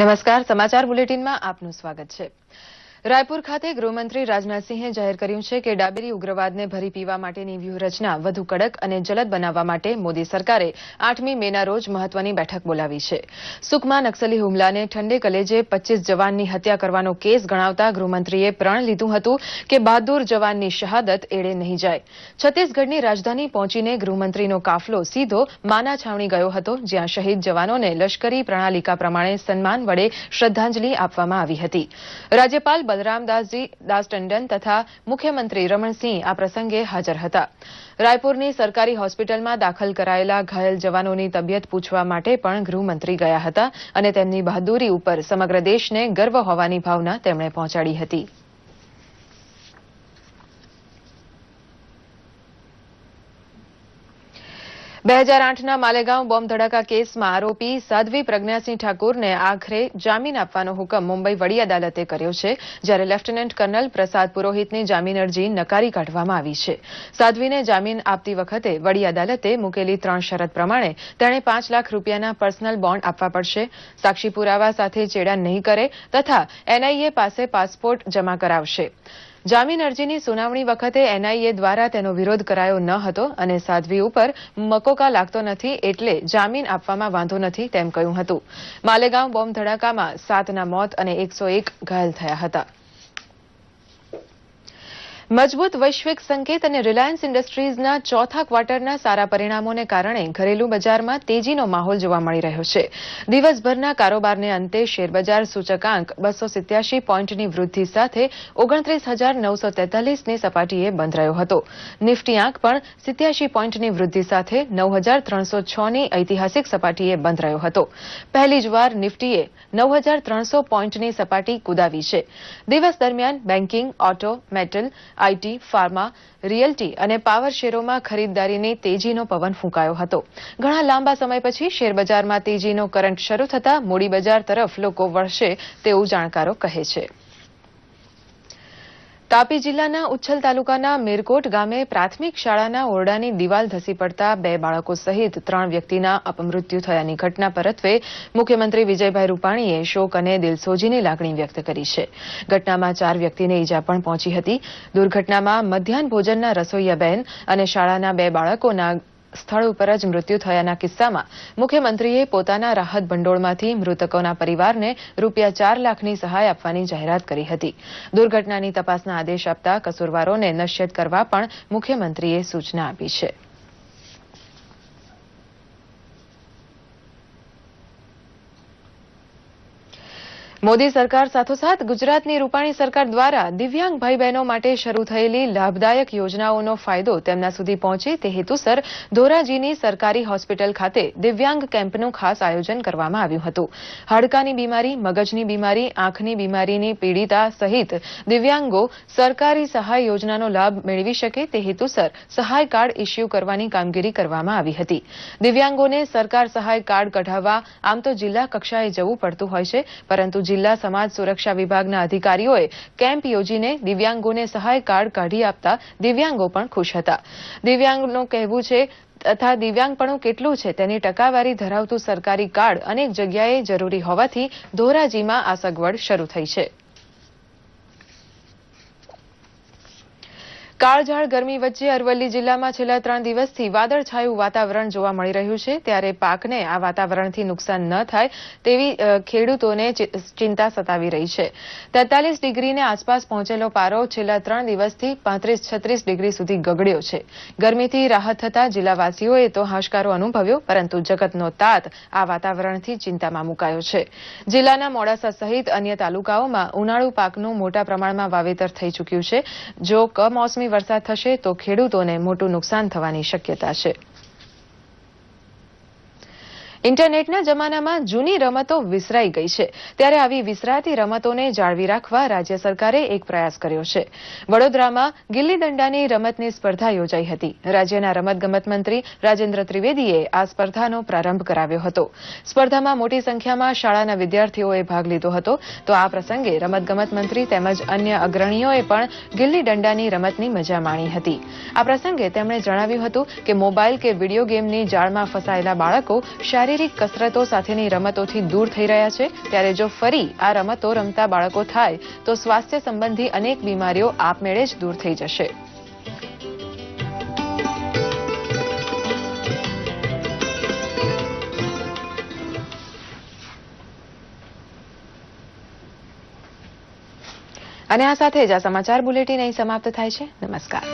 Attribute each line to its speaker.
Speaker 1: નમસ્કાર, સમાચાર બુલેટિનમાં આપનું સ્વાગત છે. રાયપુર ખાતે ગૃહમંત્રી રાજનાથસિંહે જાહેર કર્યું છે કે ડાબેરી ઉગ્રવાદને ભરી પીવા માટેની વ્યૂહરચના વધુ કડક અને જલદ બનાવવા માટે મોદી સરકારે 8મી મેના રોજ મહત્વની બેઠક બોલાવી છે. સુકમા નક્સલી હુમલાને ઠંડે કલેજે 25 જવાનની હત્યા કરવાનો કેસ ગણાવતા ગૃહમંત્રીએ પ્રણ લીધું હતું કે બહાદુર જવાનની શહાદત એળે નહીં જાય. છત્તીસગઢની રાજધાની પહોંચીને ગૃહમંત્રીનો કાફલો સીધો માના છાવણી ગયો હતો, જ્યાં શહીદ જવાનોને લશ્કરી પ્રણાલિકા પ્રમાણે સન્માન વડે શ્રદ્ધાંજલિ આપવામાં આવી હતી. રાજ્યપાલ બલરામદાસજી દાસ ટંડન તથા મુખ્યમંત્રી રમણસિંહ આ પ્રસંગે હાજર હતા. રાયપુરની સરકારી હોસ્પિટલમાં દાખલ કરાયેલા ઘાયલ જવાનોની તબિયત પૂછવા માટે પણ ગૃહમંત્રી ગયા હતા અને તેમની બહાદુરી ઉપર સમગ્ર દેશને ગર્વ હોવાની ભાવના તેમણે પહોંચાડી હતી. ના માલેગાંવ બોમ્બ ધડાકા કેસમાં આરોપી સાધ્વી પ્રજ્ઞાસિંહ ઠાકુરને આખરે જામીન આપવાનો હુકમ મુંબઈ વડી અદાલતે કર્યો છે, જ્યારે લેફ્ટનન્ટ કર્નલ પ્રસાદ પુરોહિતની જામીન અરજી નકારી કાઢવામાં આવી છે. સાધ્વીને જામીન આપતી વખતે વડી અદાલતે મૂકેલી 3 શરત પ્રમાણે તેણે 5 લાખ રૂપિયાના પર્સનલ બોન્ડ આપવા પડશે, સાક્ષી પુરાવા સાથે ચેડા નહીં કરે તથા એનઆઈએ પાસે પાસપોર્ટ જમા કરાવશે. જામીન અરજીની સુનાવણી વખતે એનઆઈએ દ્વારા તેનો વિરોધ કરાયો ન હતો અને સાધ્વી ઉપર મકોકા લાગતો નથી એટલે જામીન આપવામાં વાંધો નથી તેમ કહ્યું હતું. માલેગાંવ બોમ્બ ધડાકામાં 7ના મોત અને 101 ઘાયલ થયા હતા. મજબૂત વૈશ્વિક સંકેત અને રિલાયન્સ ઇન્ડસ્ટ્રીઝના ચોથા ક્વાર્ટરના સારા પરિણામોને કારણે ઘરેલું બજારમાં તેજીનો માહોલ જોવા મળી રહ્યો છે. દિવસભરના કારોબારને અંતે શેરબજાર સૂચકાંક 287 પોઈન્ટની વૃદ્ધિ સાથે 29,943ની સપાટીએ બંધ રહ્યો હતો. નિફ્ટી આંક પણ 87 પોઈન્ટની વૃદ્ધિ સાથે 9,306ની ઐતિહાસિક સપાટીએ બંધ રહ્યો હતો. પહેલી જ વાર નિફ્ટીએ 9,300 પોઈન્ટની સપાટી કુદાવી છે. દિવસ દરમિયાન banking, auto, metal, IT, pharma, realty અને પાવર શેરોમાં ખરીદદારીની તેજીનો પવન ફૂંકાયો હતો. ઘણા લાંબા સમય પછી શેરબજારમાં તેજીનો કરંટ શરૂ થતાં મૂડી બજાર તરફ લોકો વળશે તેવું જાણકારો કહે છે. તાપી જિલ્લાના ઉચ્છલ તાલુકાના મેરકોટ ગામે પ્રાથમિક શાળાના ઓરડાની દિવાલ ધસી પડતા 2 બાળકો સહિત 3 વ્યક્તિના અપમૃત્યુ થયાની ઘટના પરત્વે મુખ્યમંત્રી વિજયભાઈ રૂપાણીએ શોક અને દિલસોજીની લાગણી વ્યક્ત કરી છે. ઘટનામાં 4 વ્યક્તિને ઈજા પણ પહોંચી હતી. દુર્ઘટનામાં મધ્યાહન ભોજનના રસોઈયાબેન અને શાળાના 2 બાળકોના સ્થળ ઉપર જ મૃત્યુ થયાના કિસ્સામાં મુખ્યમંત્રીએ પોતાના રાહત ભંડોળમાંથી મૃતકોના પરિવારને રૂપિયા 4 લાખની સહાય આપવાની જાહેરાત કરી હતી. દુર્ઘટનાની તપાસના આદેશ આપતા કસૂરવારોને નશ્યત કરવા પણ મુખ્યમંત્રીએ સૂચના આપી છે. મોદી સરકાર સાથોસાથ ગુજરાતની રૂપાણી સરકાર દ્વારા દિવ્યાંગ ભાઈ બહેનો માટે શરૂ થયેલી લાભદાયક યોજનાઓનો ફાયદો તેમના સુધી પહોંચે તે હેતુસર ધોરાજીની સરકારી હોસ્પિટલ ખાતે દિવ્યાંગ કેમ્પનું ખાસ આયોજન કરવામાં આવ્યું હતું. હાડકાની બીમારી, મગજની બીમારી, આંખની બીમારીની પીડિતા સહિત દિવ્યાંગો સરકારી સહાય યોજનાનો લાભ મેળવી શકે તે હેતુસર સહાય કાર્ડ ઇસ્યુ કરવાની કામગીરી કરવામાં આવી હતી. દિવ્યાંગોને સરકાર સહાય કાર્ડ કઢાવવા આમ તો જિલ્લા કક્ષાએ જવું પડતું હોય છે, પરંતુ જિલ્લા સમાજ સુરક્ષા વિભાગના અધિકારીઓએ કેમ્પ યોજીને દિવ્યાંગોને સહાય કાર્ડ કાઢી આપતા દિવ્યાંગો પણ ખુશ હતા. દિવ્યાંગનું કહેવું છે તથા દિવ્યાંગપણું કેટલું છે તેની ટકાવારી ધરાવતું સરકારી કાર્ડ અનેક જગ્યાએ જરૂરી હોવાથી ધોરાજીમાં આ સગવડ શરૂ થઈ છે. કાળઝાળ ગરમી વચ્ચે અરવલ્લી જિલ્લામાં છેલ્લા 3 દિવસથી વાદળછાયું વાતાવરણ જોવા મળી રહ્યું છે, ત્યારે પાકને આ વાતાવરણથી નુકસાન ન થાય તેવી ખેડૂતોને ચિંતા સતાવી રહી છે. 43 ડિગ્રીને આસપાસ પહોંચેલો પારો છેલ્લા 3 દિવસથી 35-36 ડિગ્રી સુધી ગગડ્યો છે. ગરમીથી રાહત થતા જિલ્લાવાસીઓએ તો હાશકારો અનુભવ્યો, પરંતુ જગતનો તાત આ વાતાવરણથી ચિંતામાં મુકાયો છે. જિલ્લાના મોડાસા સહિત અન્ય તાલુકાઓમાં ઉનાળુ પાકનું મોટા પ્રમાણમાં વાવેતર થઈ ચૂક્યું છે. જો કમોસમી વરસાદ થશે તો ખેડૂતોને મોટું નુકસાન થવાની શક્યતા છે. ઇન્ટરનેટના જમાનામાં જૂની રમતો વિસરાઈ ગઈ છે, ત્યારે આવી વિસરાતી રમતોને જાળવી રાખવા રાજ્ય સરકારે એક પ્રયાસ કર્યો છે. વડોદરામાં ગિલ્લી દંડાની રમતની સ્પર્ધા યોજાઈ હતી. રાજ્યના રમતગમત મંત્રી રાજેન્દ્ર ત્રિવેદીએ આ સ્પર્ધાનો પ્રારંભ કરાવ્યો હતો. સ્પર્ધામાં મોટી સંખ્યામાં શાળાના વિદ્યાર્થીઓએ ભાગ લીધો હતો. તો આ પ્રસંગે રમતગમત મંત્રી તેમજ અન્ય અગ્રણીઓએ પણ ગિલ્લી દંડાની રમતની મજા માણી હતી. આ પ્રસંગે તેમણે જણાવ્યું હતું કે મોબાઈલ કે વિડીયો ગેમની જાળમાં ફસાયેલા બાળકો શારીરિક શારીરિક કસરતો સાથેની રમતોથી દૂર થઈ રહ્યા છે, ત્યારે જો ફરી આ રમતો રમતા બાળકો થાય તો સ્વાસ્થ્ય સંબંધી અનેક બીમારીઓ આપમેળે જ દૂર થઈ જશે. અને આ સાથે જ આ સમાચાર બુલેટિન અહીં સમાપ્ત થાય છે. નમસ્કાર.